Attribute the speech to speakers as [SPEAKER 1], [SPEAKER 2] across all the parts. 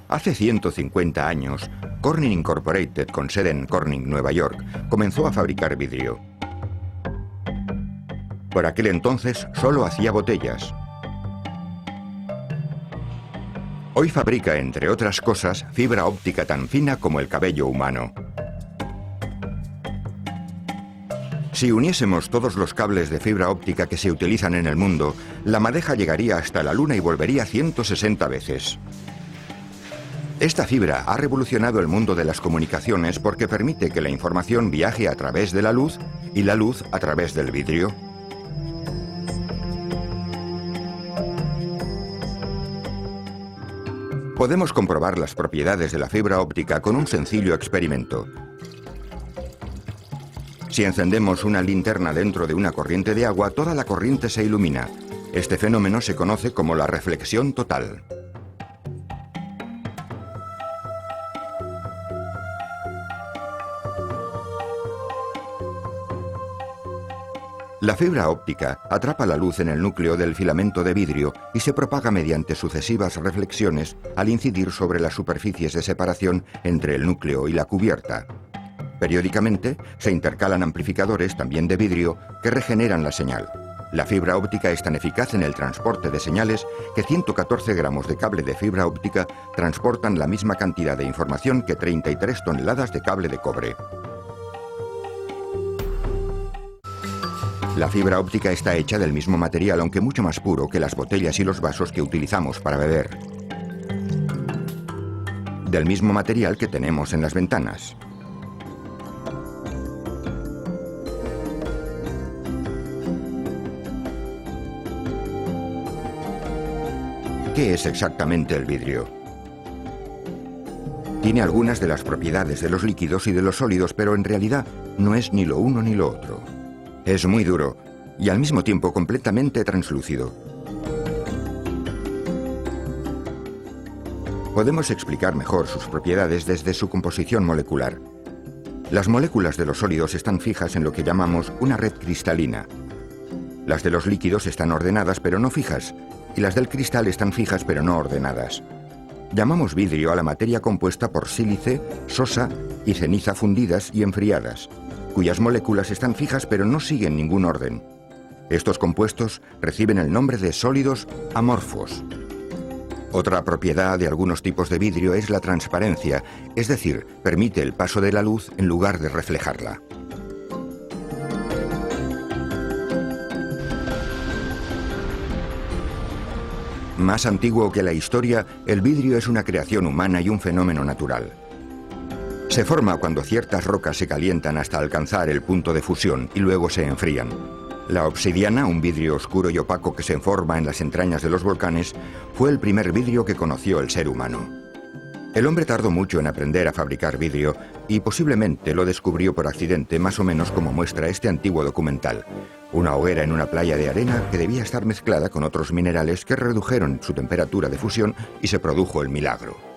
[SPEAKER 1] Hace 150 años, Corning Incorporated, con sede en Corning, Nueva York, comenzó a fabricar vidrio. Por aquel entonces solo hacía botellas. Hoy fabrica, entre otras cosas, fibra óptica tan fina como el cabello humano. Si uniésemos todos los cables de fibra óptica que se utilizan en el mundo, la madeja llegaría hasta la Luna y volvería 160 veces. Esta fibra ha revolucionado el mundo de las comunicaciones porque permite que la información viaje a través de la luz y la luz a través del vidrio. Podemos comprobar las propiedades de la fibra óptica con un sencillo experimento. Si encendemos una linterna dentro de una corriente de agua, toda la corriente se ilumina. Este fenómeno se conoce como la reflexión total. La fibra óptica atrapa la luz en el núcleo del filamento de vidrio y se propaga mediante sucesivas reflexiones al incidir sobre las superficies de separación entre el núcleo y la cubierta. Periódicamente se intercalan amplificadores, también de vidrio, que regeneran la señal. La fibra óptica es tan eficaz en el transporte de señales que 114 gramos de cable de fibra óptica transportan la misma cantidad de información que 33 toneladas de cable de cobre. La fibra óptica está hecha del mismo material, aunque mucho más puro que las botellas y los vasos que utilizamos para beber. Del mismo material que tenemos en las ventanas. ¿Qué es exactamente el vidrio? Tiene algunas de las propiedades de los líquidos y de los sólidos, pero en realidad no es ni lo uno ni lo otro. Es muy duro y al mismo tiempo completamente translúcido. Podemos explicar mejor sus propiedades desde su composición molecular. Las moléculas de los sólidos están fijas en lo que llamamos una red cristalina. Las de los líquidos están ordenadas pero no fijas, y las del cristal están fijas pero no ordenadas. Llamamos vidrio a la materia compuesta por sílice, sosa y ceniza fundidas y enfriadas, cuyas moléculas están fijas pero no siguen ningún orden. Estos compuestos reciben el nombre de sólidos amorfos. Otra propiedad de algunos tipos de vidrio es la transparencia, es decir, permite el paso de la luz en lugar de reflejarla. Más antiguo que la historia, el vidrio es una creación humana y un fenómeno natural. Se forma cuando ciertas rocas se calientan hasta alcanzar el punto de fusión y luego se enfrían. La obsidiana, un vidrio oscuro y opaco que se forma en las entrañas de los volcanes, fue el primer vidrio que conoció el ser humano. El hombre tardó mucho en aprender a fabricar vidrio y posiblemente lo descubrió por accidente, más o menos como muestra este antiguo documental. Una hoguera en una playa de arena que debía estar mezclada con otros minerales que redujeron su temperatura de fusión y se produjo el milagro.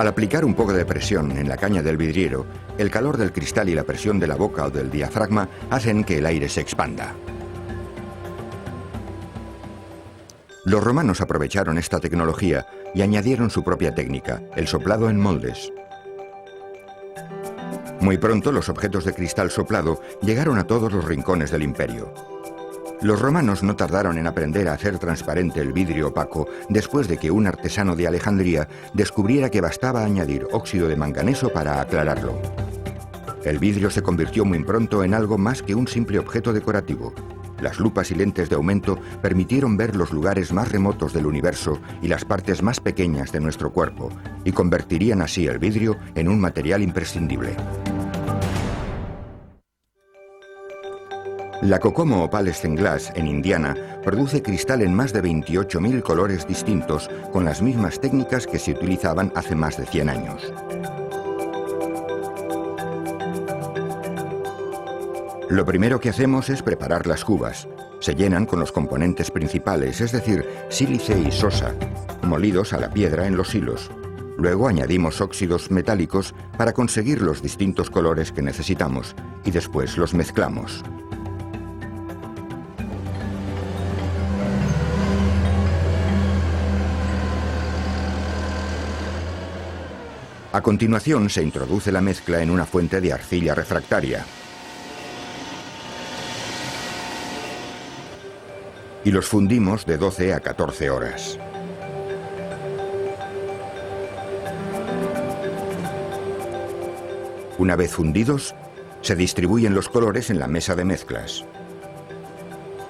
[SPEAKER 1] Al aplicar un poco de presión en la caña del vidriero, el calor del cristal y la presión de la boca o del diafragma hacen que el aire se expanda. Los romanos aprovecharon esta tecnología y añadieron su propia técnica, el soplado en moldes. Muy pronto los objetos de cristal soplado llegaron a todos los rincones del imperio. Los romanos no tardaron en aprender a hacer transparente el vidrio opaco después de que un artesano de Alejandría descubriera que bastaba añadir óxido de manganeso para aclararlo. El vidrio se convirtió muy pronto en algo más que un simple objeto decorativo. Las lupas y lentes de aumento permitieron ver los lugares más remotos del universo y las partes más pequeñas de nuestro cuerpo, y convertirían así el vidrio en un material imprescindible. La Kokomo Opalescent Glass, en Indiana, produce cristal en más de 28.000 colores distintos con las mismas técnicas que se utilizaban hace más de 100 años. Lo primero que hacemos es preparar las cubas. Se llenan con los componentes principales, es decir, sílice y sosa, molidos a la piedra en los hilos. Luego añadimos óxidos metálicos para conseguir los distintos colores que necesitamos y después los mezclamos. A continuación se introduce la mezcla en una fuente de arcilla refractaria. Y los fundimos de 12 a 14 horas. Una vez fundidos, se distribuyen los colores en la mesa de mezclas.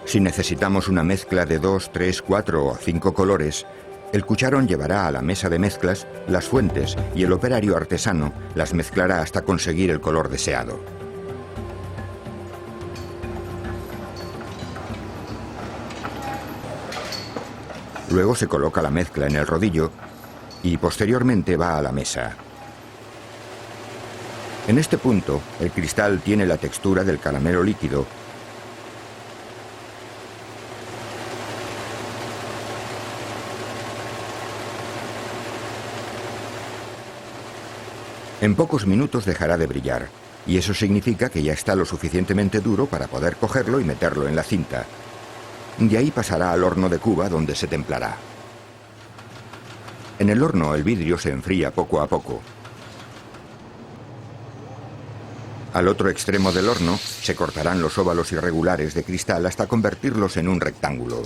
[SPEAKER 1] Si necesitamos una mezcla de 2, 3, 4 o 5 colores, el cucharón llevará a la mesa de mezclas las fuentes y el operario artesano las mezclará hasta conseguir el color deseado. Luego se coloca la mezcla en el rodillo y posteriormente va a la mesa. En este punto, el cristal tiene la textura del caramelo líquido en pocos minutos dejará de brillar, y eso significa que ya está lo suficientemente duro para poder cogerlo y meterlo en la cinta. De ahí pasará al horno de cuba donde se templará. En el horno el vidrio se enfría poco a poco. Al otro extremo del horno se cortarán los óvalos irregulares de cristal hasta convertirlos en un rectángulo.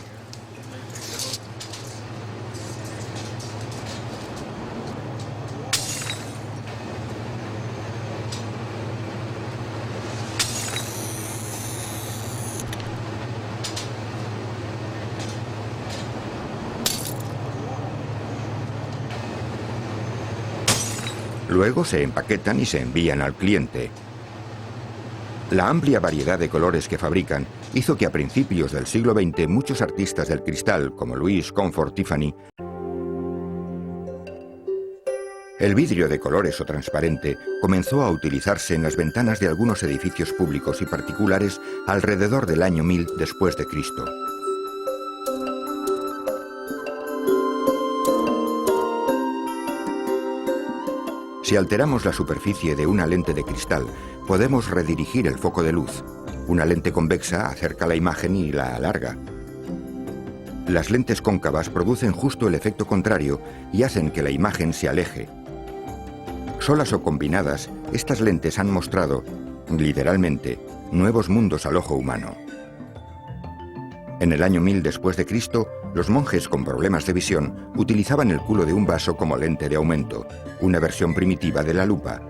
[SPEAKER 1] Luego se empaquetan y se envían al cliente. La amplia variedad de colores que fabrican hizo que a principios del siglo XX muchos artistas del cristal, como Louis Comfort Tiffany, el vidrio de colores o transparente comenzó a utilizarse en las ventanas de algunos edificios públicos y particulares alrededor del año 1000 después de Cristo. Si alteramos la superficie de una lente de cristal, podemos redirigir el foco de luz. Una lente convexa acerca la imagen y la alarga. Las lentes cóncavas producen justo el efecto contrario y hacen que la imagen se aleje. Solas o combinadas, estas lentes han mostrado, literalmente, nuevos mundos al ojo humano. En el año 1000 después de Cristo, los monjes con problemas de visión utilizaban el culo de un vaso como lente de aumento, una versión primitiva de la lupa.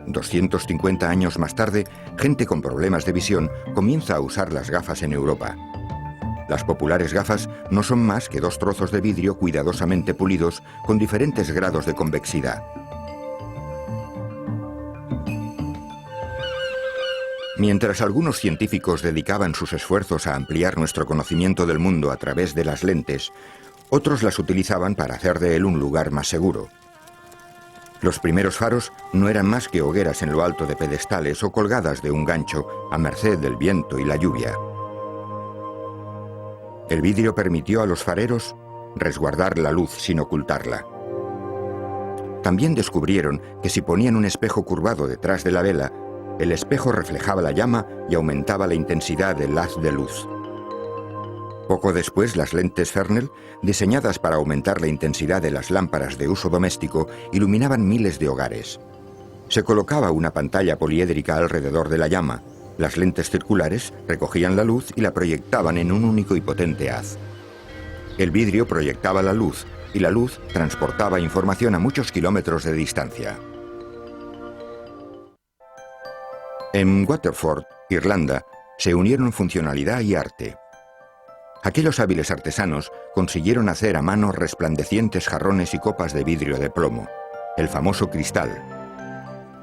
[SPEAKER 1] 250 años más tarde, gente con problemas de visión comienza a usar las gafas en Europa. Las populares gafas no son más que dos trozos de vidrio cuidadosamente pulidos con diferentes grados de convexidad. Mientras algunos científicos dedicaban sus esfuerzos a ampliar nuestro conocimiento del mundo a través de las lentes, otros las utilizaban para hacer de él un lugar más seguro. Los primeros faros no eran más que hogueras en lo alto de pedestales o colgadas de un gancho a merced del viento y la lluvia. El vidrio permitió a los fareros resguardar la luz sin ocultarla. También descubrieron que si ponían un espejo curvado detrás de la vela, el espejo reflejaba la llama y aumentaba la intensidad del haz de luz. Poco después, las lentes Fresnel, diseñadas para aumentar la intensidad de las lámparas de uso doméstico, iluminaban miles de hogares. Se colocaba una pantalla poliédrica alrededor de la llama. Las lentes circulares recogían la luz y la proyectaban en un único y potente haz. El vidrio proyectaba la luz y la luz transportaba información a muchos kilómetros de distancia. En Waterford, Irlanda, se unieron funcionalidad y arte. Aquellos hábiles artesanos consiguieron hacer a mano resplandecientes jarrones y copas de vidrio de plomo, el famoso cristal.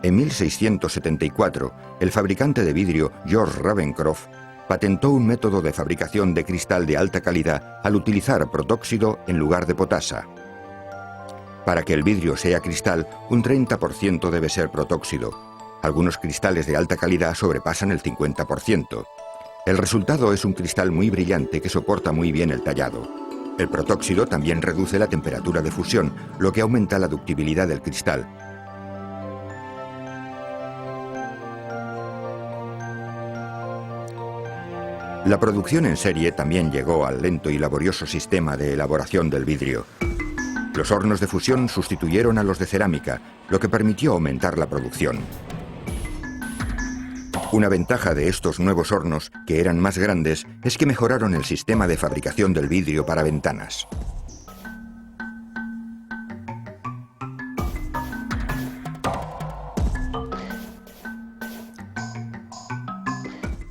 [SPEAKER 1] En 1674, el fabricante de vidrio George Ravencroft patentó un método de fabricación de cristal de alta calidad al utilizar protóxido en lugar de potasa. Para que el vidrio sea cristal, un 30% debe ser protóxido. Algunos cristales de alta calidad sobrepasan el 50%. El resultado es un cristal muy brillante que soporta muy bien el tallado. El protóxido también reduce la temperatura de fusión, lo que aumenta la ductibilidad del cristal. La producción en serie también llegó al lento y laborioso sistema de elaboración del vidrio. Los hornos de fusión sustituyeron a los de cerámica, lo que permitió aumentar la producción. Una ventaja de estos nuevos hornos, que eran más grandes, es que mejoraron el sistema de fabricación del vidrio para ventanas.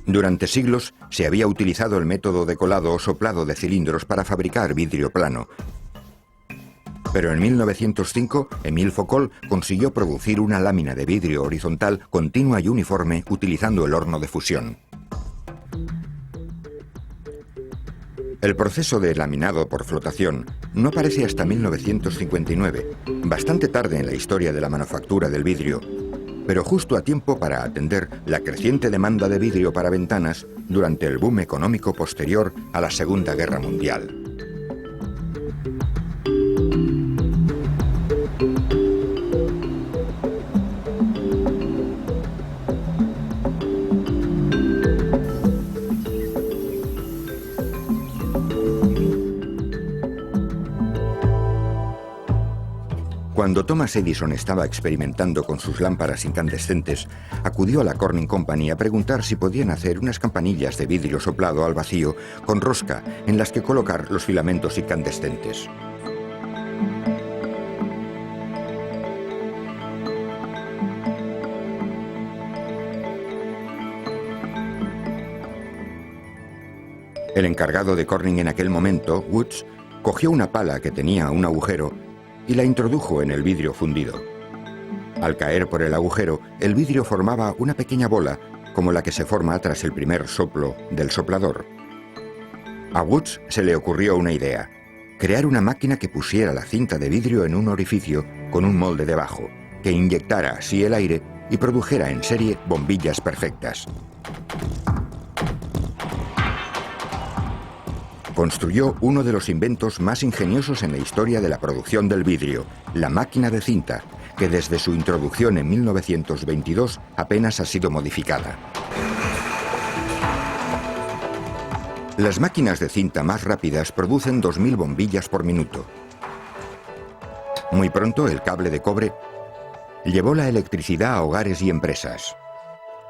[SPEAKER 1] Durante siglos se había utilizado el método de colado o soplado de cilindros para fabricar vidrio plano. Pero en 1905, Émile Foucault consiguió producir una lámina de vidrio horizontal continua y uniforme utilizando el horno de fusión. El proceso de laminado por flotación no aparece hasta 1959, bastante tarde en la historia de la manufactura del vidrio, pero justo a tiempo para atender la creciente demanda de vidrio para ventanas durante el boom económico posterior a la Segunda Guerra Mundial. Cuando Thomas Edison estaba experimentando con sus lámparas incandescentes, acudió a la Corning Company a preguntar si podían hacer unas campanillas de vidrio soplado al vacío con rosca en las que colocar los filamentos incandescentes. El encargado de Corning en aquel momento, Woods, cogió una pala que tenía un agujero y la introdujo en el vidrio fundido. Al caer por el agujero, el vidrio formaba una pequeña bola, como la que se forma tras el primer soplo del soplador. A Woods se le ocurrió una idea: crear una máquina que pusiera la cinta de vidrio en un orificio con un molde debajo, que inyectara así el aire y produjera en serie bombillas perfectas. Construyó uno de los inventos más ingeniosos en la historia de la producción del vidrio, la máquina de cinta, que desde su introducción en 1922 apenas ha sido modificada. Las máquinas de cinta más rápidas producen 2000 bombillas por minuto. Muy pronto el cable de cobre llevó la electricidad a hogares y empresas.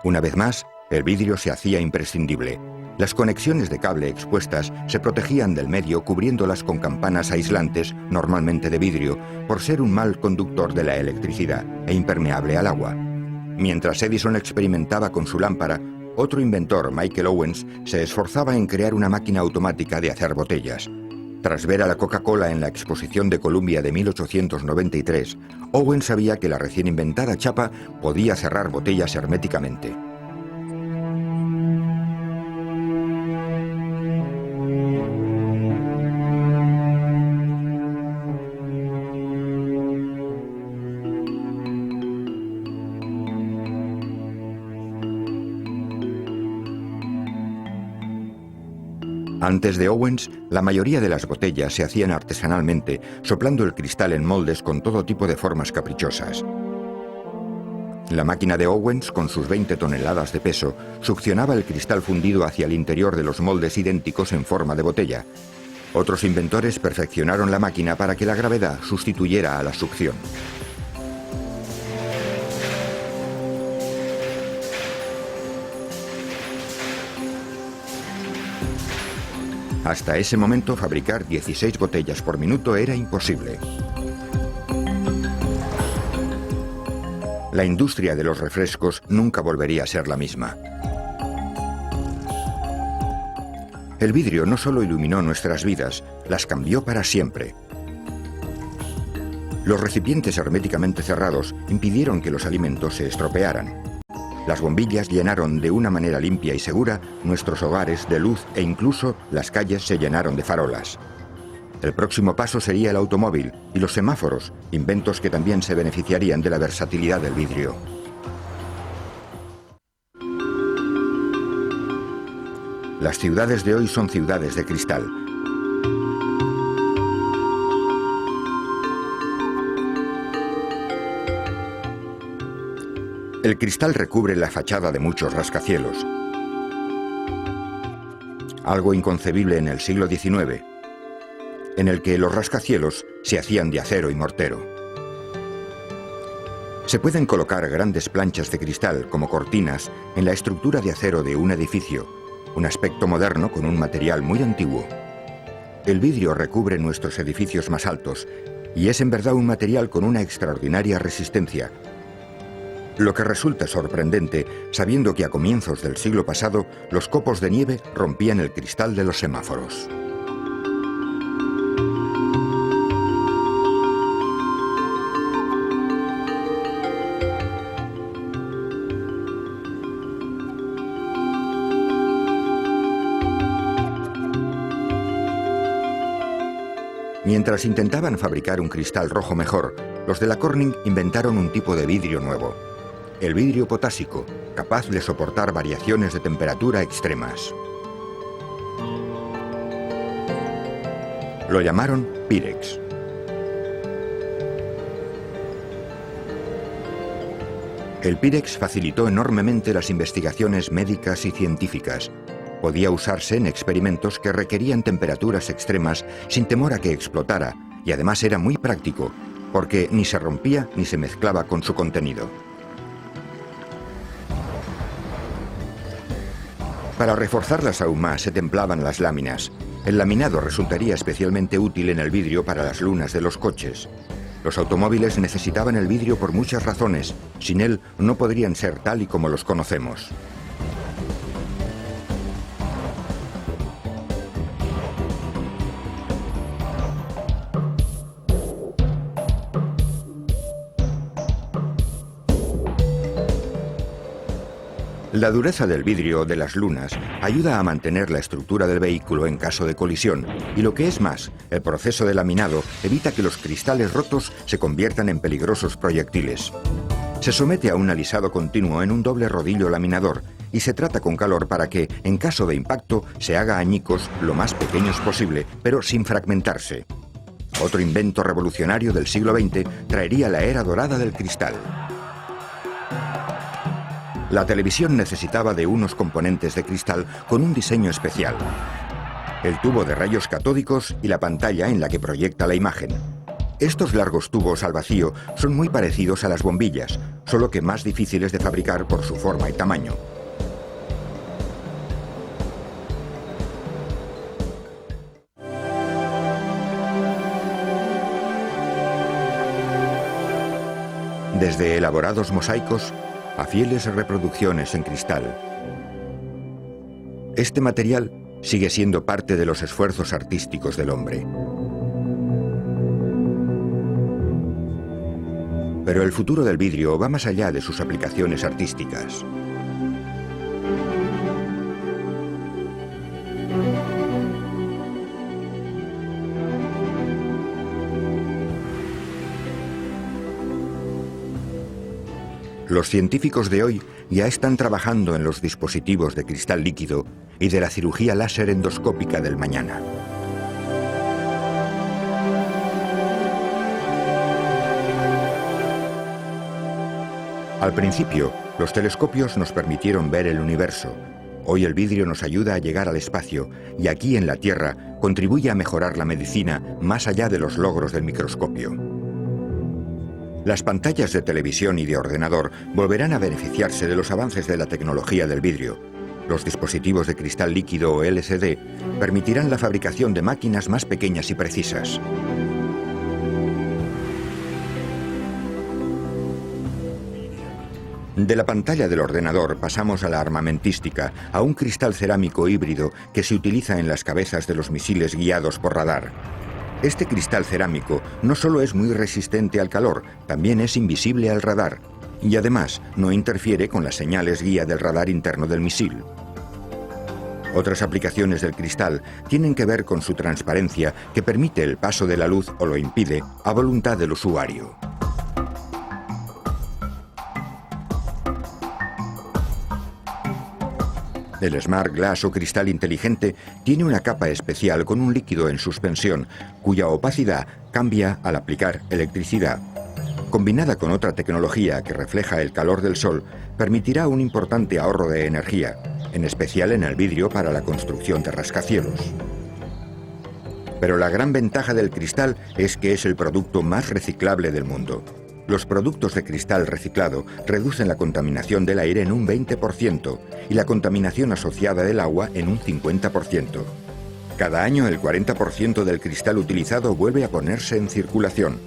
[SPEAKER 1] Una vez más, el vidrio se hacía imprescindible. Las conexiones de cable expuestas se protegían del medio cubriéndolas con campanas aislantes, normalmente de vidrio, por ser un mal conductor de la electricidad e impermeable al agua. Mientras Edison experimentaba con su lámpara, otro inventor, Michael Owens, se esforzaba en crear una máquina automática de hacer botellas. Tras ver a la Coca-Cola en la Exposición de Columbia de 1893, Owens sabía que la recién inventada chapa podía cerrar botellas herméticamente. Antes de Owens, la mayoría de las botellas se hacían artesanalmente, soplando el cristal en moldes con todo tipo de formas caprichosas. La máquina de Owens, con sus 20 toneladas de peso, succionaba el cristal fundido hacia el interior de los moldes idénticos en forma de botella. Otros inventores perfeccionaron la máquina para que la gravedad sustituyera a la succión. Hasta ese momento, fabricar 16 botellas por minuto era imposible. La industria de los refrescos nunca volvería a ser la misma. El vidrio no solo iluminó nuestras vidas, las cambió para siempre. Los recipientes herméticamente cerrados impidieron que los alimentos se estropearan. Las bombillas llenaron de una manera limpia y segura nuestros hogares de luz e incluso las calles se llenaron de farolas. El próximo paso sería el automóvil y los semáforos, inventos que también se beneficiarían de la versatilidad del vidrio. Las ciudades de hoy son ciudades de cristal. El cristal recubre la fachada de muchos rascacielos. Algo inconcebible en el siglo XIX, en el que los rascacielos se hacían de acero y mortero. Se pueden colocar grandes planchas de cristal como cortinas en la estructura de acero de un edificio, un aspecto moderno con un material muy antiguo. El vidrio recubre nuestros edificios más altos y es en verdad un material con una extraordinaria resistencia, lo que resulta sorprendente sabiendo que a comienzos del siglo pasado los copos de nieve rompían el cristal de los semáforos. Mientras intentaban fabricar un cristal rojo mejor, los de la Corning inventaron un tipo de vidrio nuevo. El vidrio potásico, capaz de soportar variaciones de temperatura extremas. Lo llamaron Pyrex. El Pyrex facilitó enormemente las investigaciones médicas y científicas. Podía usarse en experimentos que requerían temperaturas extremas sin temor a que explotara, y además era muy práctico, porque ni se rompía ni se mezclaba con su contenido. Para reforzarlas aún más se templaban las láminas. El laminado resultaría especialmente útil en el vidrio para las lunas de los coches. Los automóviles necesitaban el vidrio por muchas razones. Sin él no podrían ser tal y como los conocemos. La dureza del vidrio de las lunas ayuda a mantener la estructura del vehículo en caso de colisión, y lo que es más, el proceso de laminado evita que los cristales rotos se conviertan en peligrosos proyectiles. Se somete a un alisado continuo en un doble rodillo laminador y se trata con calor para que, en caso de impacto, se haga añicos lo más pequeños posible, pero sin fragmentarse. Otro invento revolucionario del siglo XX traería la era dorada del cristal. La televisión necesitaba de unos componentes de cristal con un diseño especial. El tubo de rayos catódicos y la pantalla en la que proyecta la imagen. Estos largos tubos al vacío son muy parecidos a las bombillas, solo que más difíciles de fabricar por su forma y tamaño. Desde elaborados mosaicos a fieles reproducciones en cristal. Este material sigue siendo parte de los esfuerzos artísticos del hombre. Pero el futuro del vidrio va más allá de sus aplicaciones artísticas. Los científicos de hoy ya están trabajando en los dispositivos de cristal líquido y de la cirugía láser endoscópica del mañana. Al principio, los telescopios nos permitieron ver el universo. Hoy el vidrio nos ayuda a llegar al espacio y aquí en la Tierra contribuye a mejorar la medicina más allá de los logros del microscopio. Las pantallas de televisión y de ordenador volverán a beneficiarse de los avances de la tecnología del vidrio. Los dispositivos de cristal líquido o LCD permitirán la fabricación de máquinas más pequeñas y precisas. De la pantalla del ordenador pasamos a la armamentística, a un cristal cerámico híbrido que se utiliza en las cabezas de los misiles guiados por radar. Este cristal cerámico no solo es muy resistente al calor, también es invisible al radar y además no interfiere con las señales guía del radar interno del misil. Otras aplicaciones del cristal tienen que ver con su transparencia que permite el paso de la luz o lo impide a voluntad del usuario. El Smart Glass o cristal inteligente tiene una capa especial con un líquido en suspensión, cuya opacidad cambia al aplicar electricidad. Combinada con otra tecnología que refleja el calor del sol, permitirá un importante ahorro de energía, en especial en el vidrio para la construcción de rascacielos. Pero la gran ventaja del cristal es que es el producto más reciclable del mundo. Los productos de cristal reciclado reducen la contaminación del aire en un 20% y la contaminación asociada del agua en un 50%. Cada año el 40% del cristal utilizado vuelve a ponerse en circulación.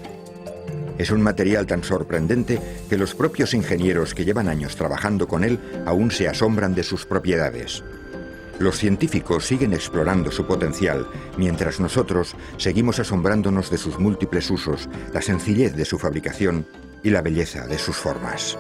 [SPEAKER 1] Es un material tan sorprendente que los propios ingenieros que llevan años trabajando con él aún se asombran de sus propiedades. Los científicos siguen explorando su potencial, mientras nosotros seguimos asombrándonos de sus múltiples usos, la sencillez de su fabricación y la belleza de sus formas.